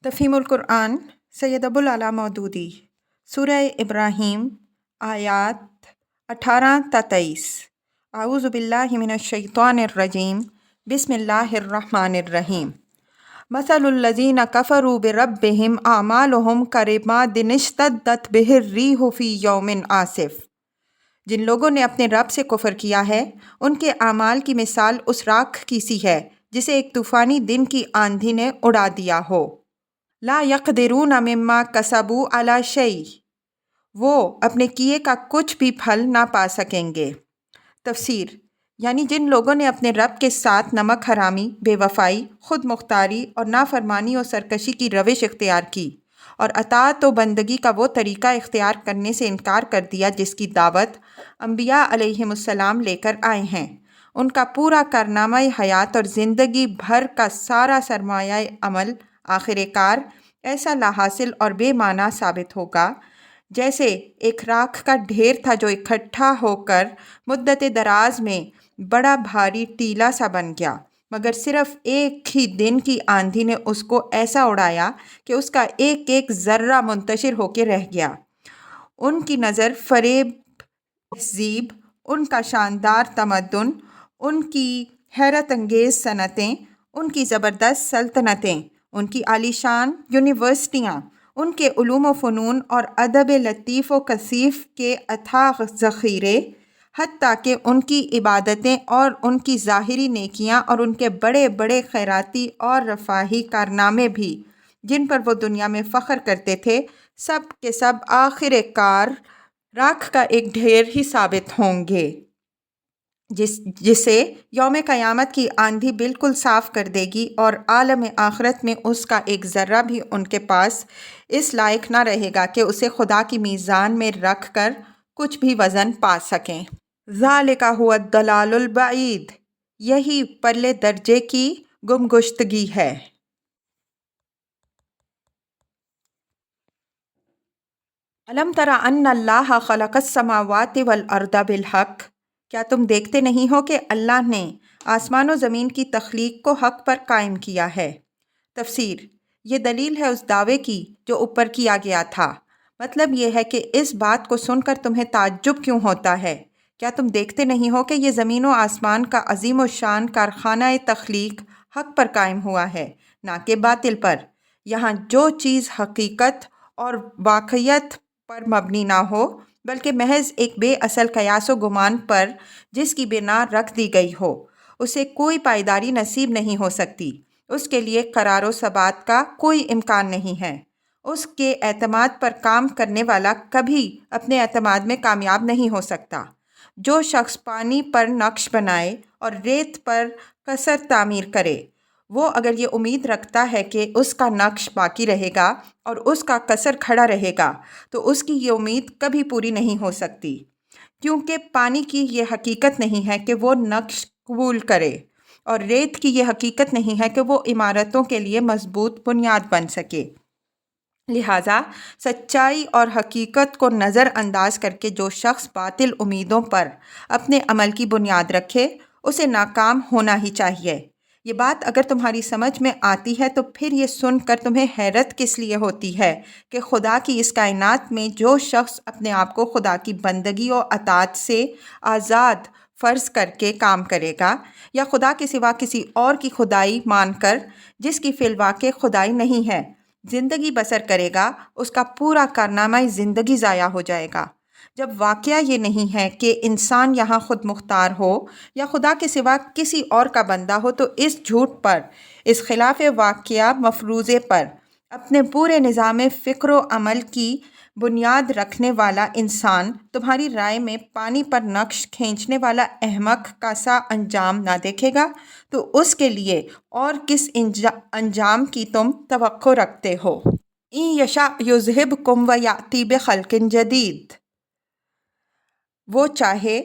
تفہیم القرآن سید ابو العلا مودودی سورہ ابراہیم آیات 18 تا 23۔ اعوذ باللہ من الشیطان الرجیم بسم اللہ الرحمن الرحیم۔ مثل الذین کفروا بربہم اعمالہم کرماد اشتدت بہ الریح فی یوم عاصف۔ جن لوگوں نے اپنے رب سے کفر کیا ہے ان کے اعمال کی مثال اس راکھ کی سی ہے جسے ایک طوفانی دن کی آندھی نے اڑا دیا ہو۔ لا یقدرون مما کسبوا علی شیء، وہ اپنے کیے کا کچھ بھی پھل نہ پا سکیں گے۔ تفسیر یعنی جن لوگوں نے اپنے رب کے ساتھ نمک حرامی، بے وفائی، خود مختاری اور نافرمانی اور سرکشی کی روش اختیار کی اور اطاعت و بندگی کا وہ طریقہ اختیار کرنے سے انکار کر دیا جس کی دعوت انبیاء علیہم السلام لے کر آئے ہیں، ان کا پورا کارنامہ حیات اور زندگی بھر کا سارا سرمایہ عمل آخر کار ایسا لا حاصل اور بے معنی ثابت ہوگا جیسے ایک راکھ کا ڈھیر تھا جو اکٹھا ہو کر مدت دراز میں بڑا بھاری ٹیلا سا بن گیا، مگر صرف ایک ہی دن کی آندھی نے اس کو ایسا اڑایا کہ اس کا ایک ایک ذرہ منتشر ہو کے رہ گیا۔ ان کی نظر فریب تہذیب، ان کا شاندار تمدن، ان کی حیرت انگیز صنعتیں، ان کی زبردست سلطنتیں، ان کی عالیشان یونیورسٹیاں، ان کے علوم و فنون اور ادب لطیف و کثیف کے اتھاہ ذخیرے، حتیٰ کہ ان کی عبادتیں اور ان کی ظاہری نیکیاں اور ان کے بڑے بڑے خیراتی اور رفاہی کارنامے بھی جن پر وہ دنیا میں فخر کرتے تھے، سب کے سب آخر کار راکھ کا ایک ڈھیر ہی ثابت ہوں گے جسے یوم قیامت کی آندھی بالکل صاف کر دے گی اور عالم آخرت میں اس کا ایک ذرہ بھی ان کے پاس اس لائق نہ رہے گا کہ اسے خدا کی میزان میں رکھ کر کچھ بھی وزن پا سکیں۔ ذالک ھو الضلال البعید، یہی پرلے درجے کی گمگشتگی ہے۔ الم تر ان اللہ خلق السماوات والارض بالحق، کیا تم دیکھتے نہیں ہو کہ اللہ نے آسمان و زمین کی تخلیق کو حق پر قائم کیا ہے۔ تفسیر یہ دلیل ہے اس دعوے کی جو اوپر کیا گیا تھا، مطلب یہ ہے کہ اس بات کو سن کر تمہیں تعجب کیوں ہوتا ہے؟ کیا تم دیکھتے نہیں ہو کہ یہ زمین و آسمان کا عظیم و شان کارخانہ تخلیق حق پر قائم ہوا ہے، نہ کہ باطل پر؟ یہاں جو چیز حقیقت اور واقعیت پر مبنی نہ ہو بلکہ محض ایک بے اصل قیاس و گمان پر جس کی بنا رکھ دی گئی ہو، اسے کوئی پائیداری نصیب نہیں ہو سکتی، اس کے لیے قرار و ثبات کا کوئی امکان نہیں ہے۔ اس کے اعتماد پر کام کرنے والا کبھی اپنے اعتماد میں کامیاب نہیں ہو سکتا۔ جو شخص پانی پر نقش بنائے اور ریت پر قصر تعمیر کرے، وہ اگر یہ امید رکھتا ہے کہ اس کا نقش باقی رہے گا اور اس کا قصر کھڑا رہے گا تو اس کی یہ امید کبھی پوری نہیں ہو سکتی، کیونکہ پانی کی یہ حقیقت نہیں ہے کہ وہ نقش قبول کرے اور ریت کی یہ حقیقت نہیں ہے کہ وہ عمارتوں کے لیے مضبوط بنیاد بن سکے۔ لہٰذا سچائی اور حقیقت کو نظر انداز کر کے جو شخص باطل امیدوں پر اپنے عمل کی بنیاد رکھے اسے ناکام ہونا ہی چاہیے۔ یہ بات اگر تمہاری سمجھ میں آتی ہے تو پھر یہ سن کر تمہیں حیرت کس لیے ہوتی ہے کہ خدا کی اس کائنات میں جو شخص اپنے آپ کو خدا کی بندگی و اطاعت سے آزاد فرض کر کے کام کرے گا یا خدا کے سوا کسی اور کی خدائی مان کر جس کی فی الواقع خدائی نہیں ہے زندگی بسر کرے گا، اس کا پورا کارنامہ زندگی ضائع ہو جائے گا۔ جب واقعہ یہ نہیں ہے کہ انسان یہاں خود مختار ہو یا خدا کے سوا کسی اور کا بندہ ہو، تو اس جھوٹ پر، اس خلاف واقعہ مفروضے پر اپنے پورے نظام فکر و عمل کی بنیاد رکھنے والا انسان تمہاری رائے میں پانی پر نقش کھینچنے والا احمق کا سا انجام نہ دیکھے گا تو اس کے لیے اور کس انجام کی تم توقع رکھتے ہو؟ ان یشاء یذہبکم ویأتی بخلق جدید، وہ چاہے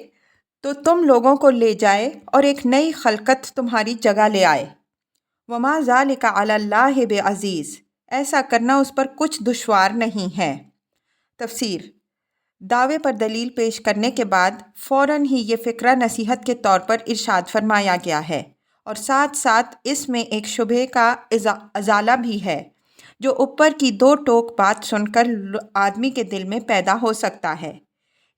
تو تم لوگوں کو لے جائے اور ایک نئی خلقت تمہاری جگہ لے آئے۔ وما ذلک علی اللہ بعزیز، ایسا کرنا اس پر کچھ دشوار نہیں ہے۔ تفسیر دعوے پر دلیل پیش کرنے کے بعد فوراً ہی یہ فقرہ نصیحت کے طور پر ارشاد فرمایا گیا ہے اور ساتھ ساتھ اس میں ایک شبہے کا ازالہ بھی ہے جو اوپر کی دو ٹوک بات سن کر آدمی کے دل میں پیدا ہو سکتا ہے۔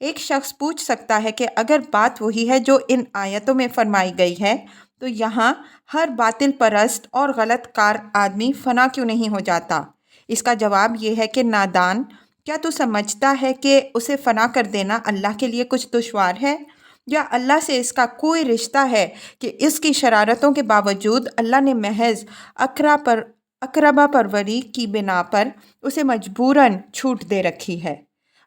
ایک شخص پوچھ سکتا ہے کہ اگر بات وہی ہے جو ان آیتوں میں فرمائی گئی ہے تو یہاں ہر باطل پرست اور غلط کار آدمی فنا کیوں نہیں ہو جاتا؟ اس کا جواب یہ ہے کہ نادان، کیا تو سمجھتا ہے کہ اسے فنا کر دینا اللہ کے لیے کچھ دشوار ہے؟ یا اللہ سے اس کا کوئی رشتہ ہے کہ اس کی شرارتوں کے باوجود اللہ نے محض اقربا پروری کی بنا پر اسے مجبوراً چھوٹ دے رکھی ہے؟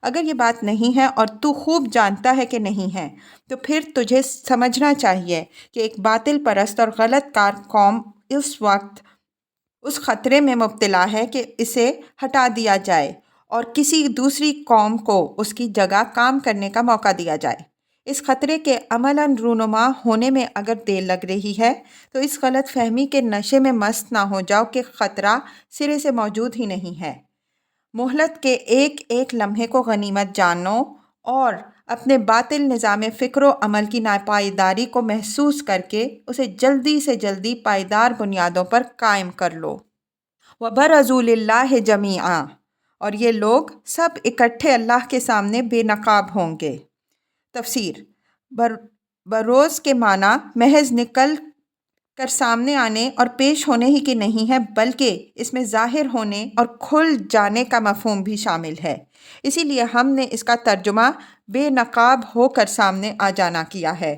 اگر یہ بات نہیں ہے اور تو خوب جانتا ہے کہ نہیں ہے تو پھر تجھے سمجھنا چاہیے کہ ایک باطل پرست اور غلط کار قوم اس وقت اس خطرے میں مبتلا ہے کہ اسے ہٹا دیا جائے اور کسی دوسری قوم کو اس کی جگہ کام کرنے کا موقع دیا جائے۔ اس خطرے کے عملاً رونما ہونے میں اگر دیر لگ رہی ہے تو اس غلط فہمی کے نشے میں مست نہ ہو جاؤ کہ خطرہ سرے سے موجود ہی نہیں ہے۔ مہلت کے ایک ایک لمحے کو غنیمت جانو اور اپنے باطل نظام فکر و عمل کی ناپائیداری کو محسوس کر کے اسے جلدی سے جلدی پائیدار بنیادوں پر قائم کر لو۔ وَبَرَزُوا لِلَّهِ جَمِيعًا، اور یہ لوگ سب اکٹھے اللہ کے سامنے بے نقاب ہوں گے۔ تفسیر: بروز کے معنی محض نکل کر سامنے آنے اور پیش ہونے ہی کی نہیں ہے، بلکہ اس میں ظاہر ہونے اور کھل جانے کا مفہوم بھی شامل ہے۔ اسی لیے ہم نے اس کا ترجمہ بے نقاب ہو کر سامنے آ جانا کیا ہے۔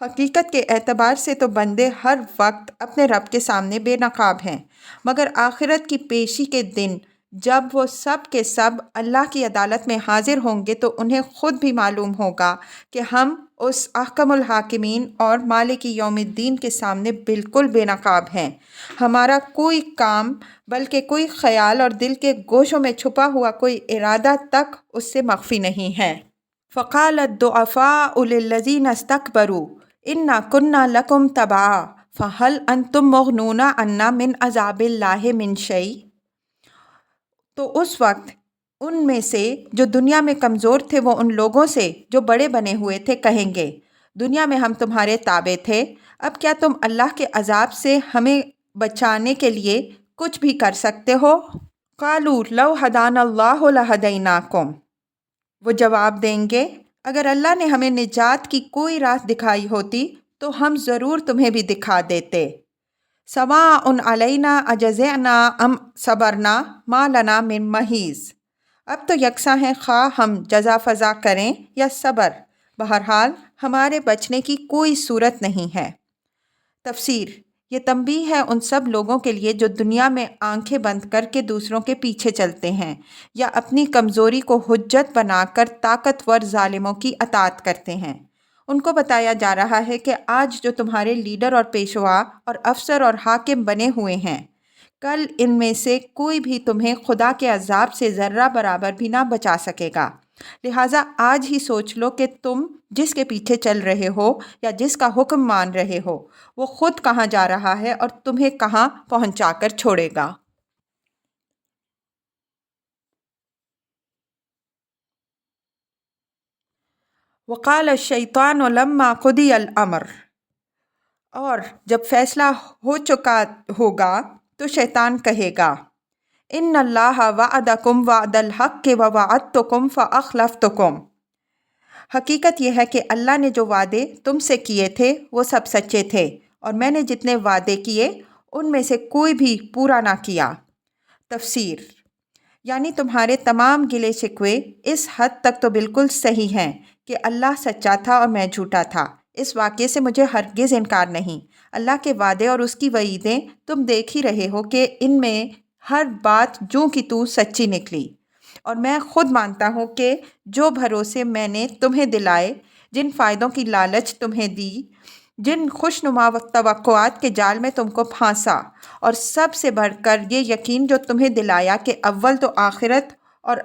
حقیقت کے اعتبار سے تو بندے ہر وقت اپنے رب کے سامنے بے نقاب ہیں، مگر آخرت کی پیشی کے دن جب وہ سب کے سب اللہ کی عدالت میں حاضر ہوں گے تو انہیں خود بھی معلوم ہوگا کہ ہم اس احکم الحاکمین اور مالک یوم الدین کے سامنے بالکل بے نقاب ہیں۔ ہمارا کوئی کام بلکہ کوئی خیال اور دل کے گوشوں میں چھپا ہوا کوئی ارادہ تک اس سے مخفی نہیں ہے۔ فَقَالَ الضُّعَفَاءُ لِلَّذِينَ اسْتَكْبَرُوا إِنَّا كُنَّا لَكُمْ تَبَعًا فَهَلْ أَنْتُمْ مُغْنُونَ عَنَّا مِنْ عَذَابِ اللَّهِ مِنْ شَيْءٍ۔ تو اس وقت ان میں سے جو دنیا میں کمزور تھے وہ ان لوگوں سے جو بڑے بنے ہوئے تھے کہیں گے، دنیا میں ہم تمہارے تابع تھے، اب کیا تم اللہ کے عذاب سے ہمیں بچانے کے لیے کچھ بھی کر سکتے ہو؟ قَالُوا لَوْ هَدَانَا اللَّهُ لَهَدَيْنَاكُمْ، وہ جواب دیں گے اگر اللہ نے ہمیں نجات کی کوئی راہ دکھائی ہوتی تو ہم ضرور تمہیں بھی دکھا دیتے۔ سواء علینا اجزعنا ام صبرنا ما لنا من محیص، اب تو یکساں ہیں خواہ ہم جزا فضا کریں یا صبر، بہرحال ہمارے بچنے کی کوئی صورت نہیں ہے۔ تفسیر: یہ تنبیہ ہے ان سب لوگوں کے لیے جو دنیا میں آنکھیں بند کر کے دوسروں کے پیچھے چلتے ہیں یا اپنی کمزوری کو حجت بنا کر طاقتور ظالموں کی اطاعت کرتے ہیں۔ ان کو بتایا جا رہا ہے کہ آج جو تمہارے لیڈر اور پیشوا اور افسر اور حاکم بنے ہوئے ہیں، کل ان میں سے کوئی بھی تمہیں خدا کے عذاب سے ذرہ برابر بھی نہ بچا سکے گا، لہٰذا آج ہی سوچ لو کہ تم جس کے پیچھے چل رہے ہو یا جس کا حکم مان رہے ہو وہ خود کہاں جا رہا ہے اور تمہیں کہاں پہنچا کر چھوڑے گا۔ وقال الشیطان لما قضی الامر، اور جب فیصلہ ہو چکا ہوگا تو شیطان کہے گا ان اللہ وعدکم وعد الحق ووعدتکم فاخلفتکم، حقیقت یہ ہے کہ اللہ نے جو وعدے تم سے کیے تھے وہ سب سچے تھے اور میں نے جتنے وعدے کیے ان میں سے کوئی بھی پورا نہ کیا۔ تفسیر: یعنی تمہارے تمام گلے شکوے اس حد تک تو بالکل صحیح ہیں کہ اللہ سچا تھا اور میں جھوٹا تھا، اس واقعے سے مجھے ہرگز انکار نہیں۔ اللہ کے وعدے اور اس کی وعیدیں تم دیکھ ہی رہے ہو کہ ان میں ہر بات جوں کی توں سچی نکلی، اور میں خود مانتا ہوں کہ جو بھروسے میں نے تمہیں دلائے، جن فائدوں کی لالچ تمہیں دی، جن خوشنما توقعات کے جال میں تم کو پھانسا، اور سب سے بڑھ کر یہ یقین جو تمہیں دلایا کہ اول تو آخرت اور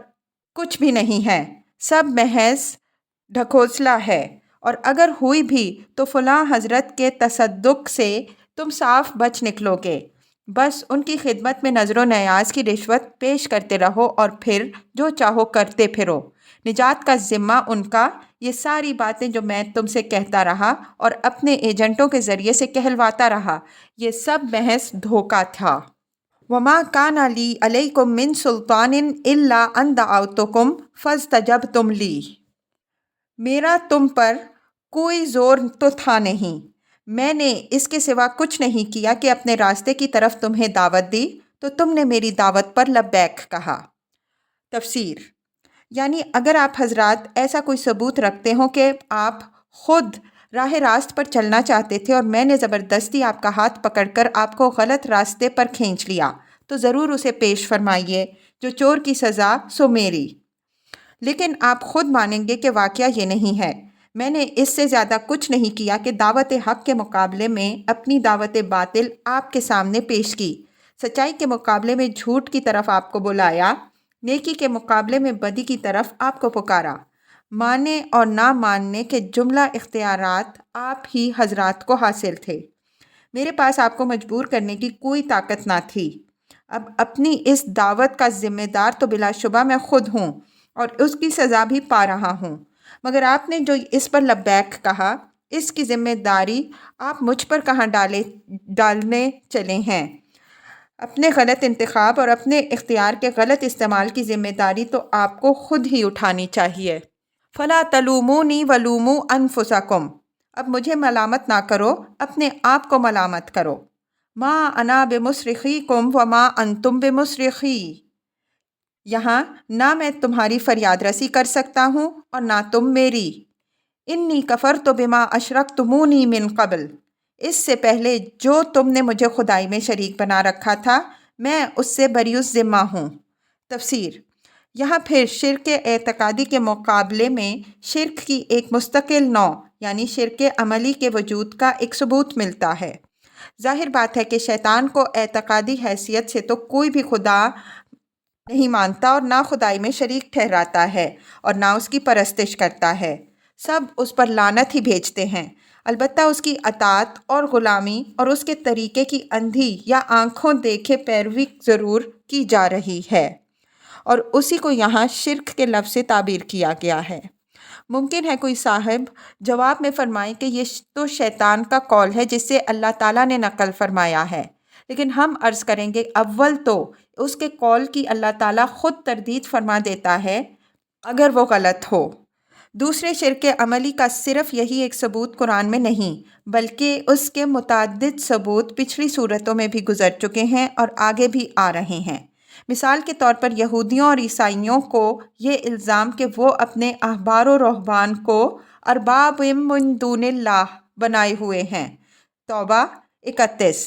کچھ بھی نہیں ہے، سب محض ڈھکوسلا ہے، اور اگر ہوئی بھی تو فلاں حضرت کے تصدق سے تم صاف بچ نکلو گے، بس ان کی خدمت میں نظر و نیاز کی رشوت پیش کرتے رہو اور پھر جو چاہو کرتے پھرو، نجات کا ذمہ ان کا۔ یہ ساری باتیں جو میں تم سے کہتا رہا اور اپنے ایجنٹوں کے ذریعے سے کہلواتا رہا، یہ سب محض دھوکہ تھا۔ وما کان لی علیکم من سلطان الا ان دعوتکم فاستجبتم لی، میرا تم پر کوئی زور تو تھا نہیں، میں نے اس کے سوا کچھ نہیں کیا کہ اپنے راستے کی طرف تمہیں دعوت دی تو تم نے میری دعوت پر لبیک کہا۔ تفسیر: یعنی اگر آپ حضرات ایسا کوئی ثبوت رکھتے ہوں کہ آپ خود راہ راست پر چلنا چاہتے تھے اور میں نے زبردستی آپ کا ہاتھ پکڑ کر آپ کو غلط راستے پر کھینچ لیا تو ضرور اسے پیش فرمائیے، جو چور کی سزا سو میری۔ لیکن آپ خود مانیں گے کہ واقعہ یہ نہیں ہے، میں نے اس سے زیادہ کچھ نہیں کیا کہ دعوت حق کے مقابلے میں اپنی دعوت باطل آپ کے سامنے پیش کی، سچائی کے مقابلے میں جھوٹ کی طرف آپ کو بلایا، نیکی کے مقابلے میں بدی کی طرف آپ کو پکارا۔ ماننے اور نہ ماننے کے جملہ اختیارات آپ ہی حضرات کو حاصل تھے، میرے پاس آپ کو مجبور کرنے کی کوئی طاقت نہ تھی۔ اب اپنی اس دعوت کا ذمہ دار تو بلا شبہ میں خود ہوں اور اس کی سزا بھی پا رہا ہوں، مگر آپ نے جو اس پر لبیک کہا، اس کی ذمہ داری آپ مجھ پر کہاں ڈالنے چلے ہیں؟ اپنے غلط انتخاب اور اپنے اختیار کے غلط استعمال کی ذمہ داری تو آپ کو خود ہی اٹھانی چاہیے۔ فلا تلومونی ولوموا انفسکم، اب مجھے ملامت نہ کرو، اپنے آپ کو ملامت کرو۔ ما انا بمصرخیکم وما انتم بمصرخی، یہاں نہ میں تمہاری فریاد رسی کر سکتا ہوں اور نہ تم میری۔ انی کفرت بما اشرکتمونی من قبل، اس سے پہلے جو تم نے مجھے خدائی میں شریک بنا رکھا تھا میں اس سے بری الذمہ ہوں۔ تفسیر: یہاں پھر شرک اعتقادی کے مقابلے میں شرک کی ایک مستقل نوع یعنی شرک عملی کے وجود کا ایک ثبوت ملتا ہے۔ ظاہر بات ہے کہ شیطان کو اعتقادی حیثیت سے تو کوئی بھی خدا نہیں مانتا اور نہ خدائی میں شریک ٹھہراتا ہے اور نہ اس کی پرستش کرتا ہے، سب اس پر لعنت ہی بھیجتے ہیں، البتہ اس کی اطاعت اور غلامی اور اس کے طریقے کی اندھی یا آنکھوں دیکھے پیروی ضرور کی جا رہی ہے، اور اسی کو یہاں شرک کے لفظ سے تعبیر کیا گیا ہے۔ ممکن ہے کوئی صاحب جواب میں فرمائے کہ یہ تو شیطان کا قول ہے جس سے اللہ تعالیٰ نے نقل فرمایا ہے، لیکن ہم عرض کریں گے اول تو اس کے قول کی اللہ تعالیٰ خود تردید فرما دیتا ہے اگر وہ غلط ہو۔ دوسرے شرک عملی کا صرف یہی ایک ثبوت قرآن میں نہیں بلکہ اس کے متعدد ثبوت پچھلی صورتوں میں بھی گزر چکے ہیں اور آگے بھی آ رہے ہیں۔ مثال کے طور پر یہودیوں اور عیسائیوں کو یہ الزام کہ وہ اپنے احبار و رہبان کو ارباب من دون اللہ بنائے ہوئے ہیں۔ توبہ 31۔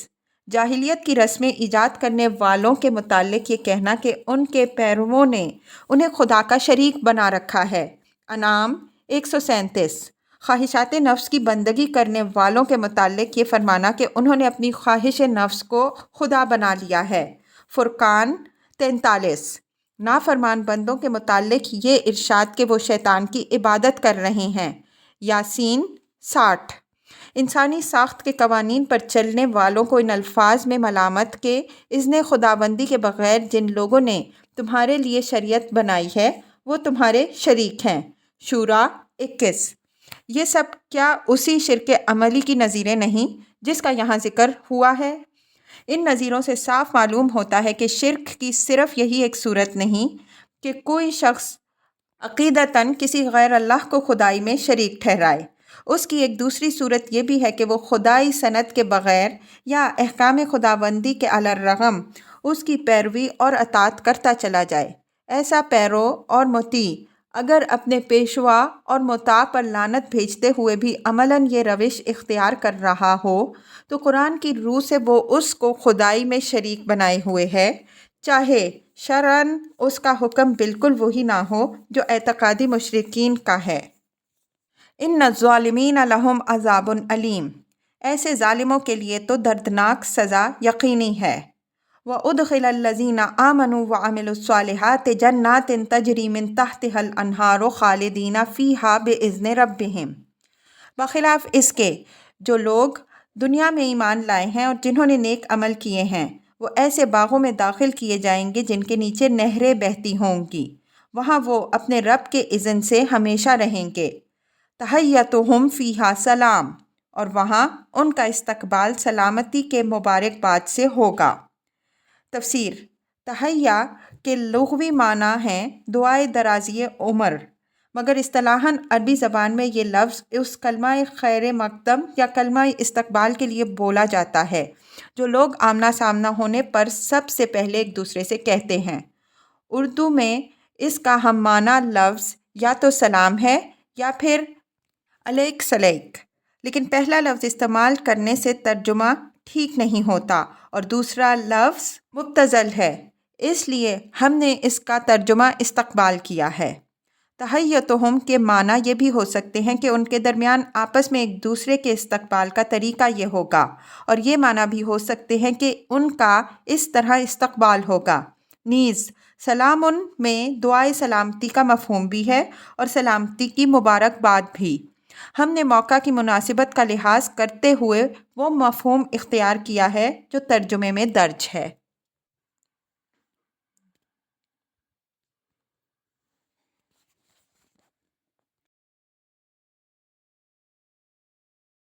جاہلیت کی رسمیں ایجاد کرنے والوں کے متعلق یہ کہنا کہ ان کے پیرووں نے انہیں خدا کا شریک بنا رکھا ہے۔ انعام 137۔ خواہشات نفس کی بندگی کرنے والوں کے متعلق یہ فرمانا کہ انہوں نے اپنی خواہش نفس کو خدا بنا لیا ہے۔ فرقان 43۔ نافرمان بندوں کے متعلق یہ ارشاد کہ وہ شیطان کی عبادت کر رہے ہیں۔ یاسین 60۔ انسانی ساخت کے قوانین پر چلنے والوں کو ان الفاظ میں ملامت کہ اذن خداوندی کے بغیر جن لوگوں نے تمہارے لیے شریعت بنائی ہے وہ تمہارے شریک ہیں۔ شورا 21۔ یہ سب کیا اسی شرک عملی کی نظیریں نہیں جس کا یہاں ذکر ہوا ہے؟ ان نظیروں سے صاف معلوم ہوتا ہے کہ شرک کی صرف یہی ایک صورت نہیں کہ کوئی شخص عقیدتاً کسی غیر اللہ کو خدائی میں شریک ٹھہرائے، اس کی ایک دوسری صورت یہ بھی ہے کہ وہ خدائی سند کے بغیر یا احکام خداوندی کے علی الرغم اس کی پیروی اور اطاعت کرتا چلا جائے۔ ایسا پیرو اور مطیع اگر اپنے پیشوا اور مطاع پر لعنت بھیجتے ہوئے بھی عملاً یہ روش اختیار کر رہا ہو تو قرآن کی روح سے وہ اس کو خدائی میں شریک بنائے ہوئے ہے، چاہے شرعاً اس کا حکم بالکل وہی نہ ہو جو اعتقادی مشرکین کا ہے۔ ان الظالمین لہم عذاب علیم، ایسے ظالموں کے لیے تو دردناک سزا یقینی ہے۔ وَأُدْخِلَ الَّذِينَ آمَنُوا وَعَمِلُوا الصَّالِحَاتِ جَنَّاتٍ تَجْرِي مِن تَحْتِهَا الْأَنْهَارُ خَالِدِينَ فِيهَا بِإِذْنِ رَبِّهِمْ، بخلاف اس کے جو لوگ دنیا میں ایمان لائے ہیں اور جنہوں نے نیک عمل کیے ہیں وہ ایسے باغوں میں داخل کیے جائیں گے جن کے نیچے نہریں بہتی ہوں گی، وہاں وہ اپنے رب کے اذن سے ہمیشہ رہیں گے۔ تحیتہم فیہا سلام، اور وہاں ان کا استقبال سلامتی کے مبارکباد سے ہوگا۔ تفسیر تحیہ کے لغوی معنی ہیں دعائے درازی عمر، مگر اصطلاحاً عربی زبان میں یہ لفظ اس کلمہ خیر مقدم یا کلمہ استقبال کے لیے بولا جاتا ہے جو لوگ آمنا سامنا ہونے پر سب سے پہلے ایک دوسرے سے کہتے ہیں۔ اردو میں اس کا ہم معنی لفظ یا تو سلام ہے یا پھر علیک سلیک، لیکن پہلا لفظ استعمال کرنے سے ترجمہ ٹھیک نہیں ہوتا اور دوسرا لفظ مبتذل ہے، اس لیے ہم نے اس کا ترجمہ استقبال کیا ہے۔ تحیتہم کے معنی یہ بھی ہو سکتے ہیں کہ ان کے درمیان آپس میں ایک دوسرے کے استقبال کا طریقہ یہ ہوگا، اور یہ معنی بھی ہو سکتے ہیں کہ ان کا اس طرح استقبال ہوگا۔ نیز سلام میں دعائے سلامتی کا مفہوم بھی ہے اور سلامتی کی مبارکباد بھی۔ ہم نے موقع کی مناسبت کا لحاظ کرتے ہوئے وہ مفہوم اختیار کیا ہے جو ترجمے میں درج ہے۔